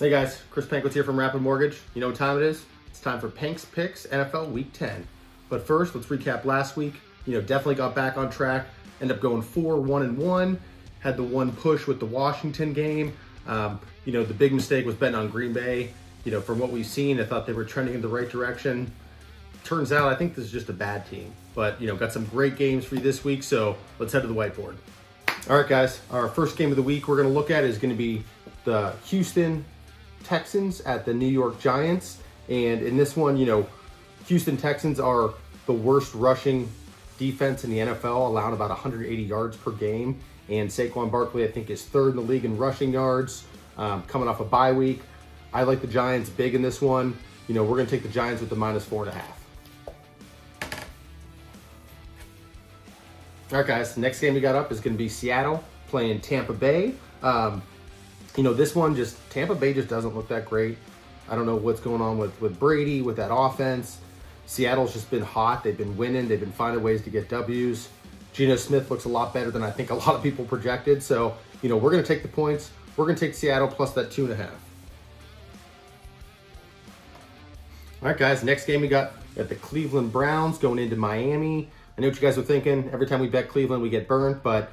Hey guys, Chris Panks here from Rapid Mortgage. You know what time it is? It's time for Panks Picks NFL Week 10. But first, let's recap last week. Definitely got back on track. Ended up going 4-1-1. Had the one push with the Washington game. The big mistake was betting on Green Bay. From what we've seen, I thought they were trending in the right direction. Turns out, I think this is just a bad team. But, got some great games for you this week, so let's head to the whiteboard. All right, guys, our first game of the week we're going to look at is going to be the Houston Texans at the New York Giants. And in this one, Houston Texans are the worst rushing defense in the NFL, allowing about 180 yards per game. And Saquon Barkley, I think, is third in the league in rushing yards, coming off a bye week. I like the Giants big in this one. We're going to take the Giants with the -4.5. All right, guys, the next game we got up is going to be Seattle playing Tampa Bay. This one, Tampa Bay just doesn't look that great. I don't know what's going on with Brady, with that offense. Seattle's just been hot. They've been winning. They've been finding ways to get W's. Geno Smith looks a lot better than I think a lot of people projected. So, we're going to take the points. We're going to take Seattle plus that 2.5. All right, guys, next game we got the Cleveland Browns going into Miami. I know what you guys are thinking. Every time we bet Cleveland, we get burned. But,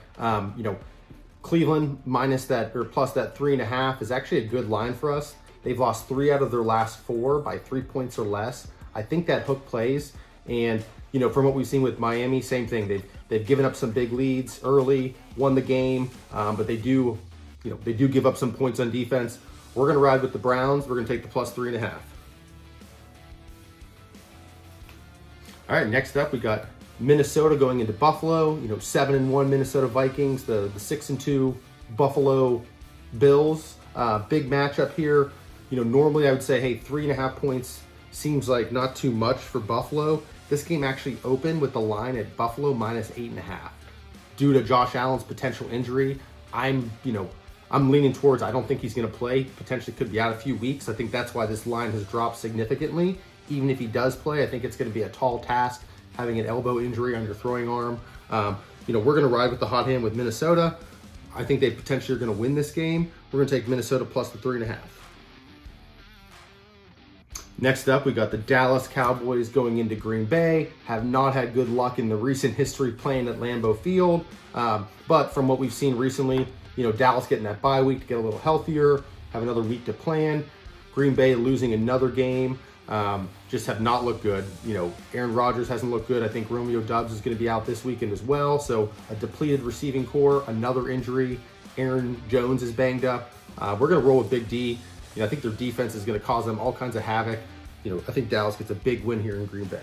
Cleveland minus that or plus that 3.5 is actually a good line for us. They've lost 3 out of their last 4 by 3 points or less. I think that hook plays. And, from what we've seen with Miami, same thing. They've given up some big leads early, won the game, but they do give up some points on defense. We're going to ride with the Browns. We're going to take the plus 3.5. All right, next up, we got Minnesota going into Buffalo. 7-1 Minnesota Vikings, the 6-2 Buffalo Bills. Big matchup here. Normally I would say, hey, 3.5 points seems like not too much for Buffalo. This game actually opened with the line at Buffalo -8.5. Due to Josh Allen's potential injury, I'm leaning towards I don't think he's going to play. Potentially could be out a few weeks. I think that's why this line has dropped significantly. Even if he does play, I think it's going to be a tall task having an elbow injury on your throwing arm. We're going to ride with the hot hand with Minnesota. I think they potentially are going to win this game. We're going to take Minnesota plus the 3.5. Next up, we got the Dallas Cowboys going into Green Bay. Have not had good luck in the recent history playing at Lambeau Field. But from what we've seen recently, Dallas getting that bye week to get a little healthier, have another week to plan. Green Bay losing another game. Just have not looked good. Aaron Rodgers hasn't looked good. I think Romeo Doubs is going to be out this weekend as well. So a depleted receiving core, another injury. Aaron Jones is banged up. We're going to roll with Big D. I think their defense is going to cause them all kinds of havoc. I think Dallas gets a big win here in Green Bay.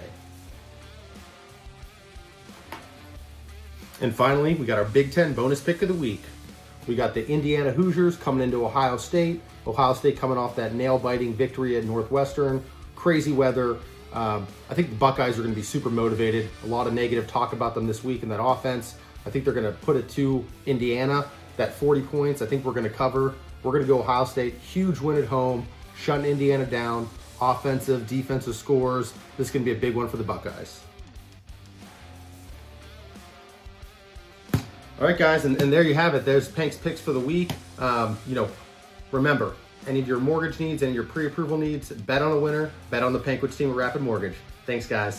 And finally, we got our Big Ten bonus pick of the week. We got the Indiana Hoosiers coming into Ohio State. Ohio State coming off that nail-biting victory at Northwestern. Crazy weather. I think the Buckeyes are going to be super motivated. A lot of negative talk about them this week in that offense. I think they're going to put it to Indiana, that 40 points. I think we're going to cover. We're going to go Ohio State. Huge win at home, shutting Indiana down. Offensive, defensive scores. This is going to be a big one for the Buckeyes. All right, guys, and there you have it. There's Panks picks for the week. Remember, any of your mortgage needs, any of your pre-approval needs, bet on a winner, bet on the Pankwitz team at Rapid Mortgage. Thanks, guys.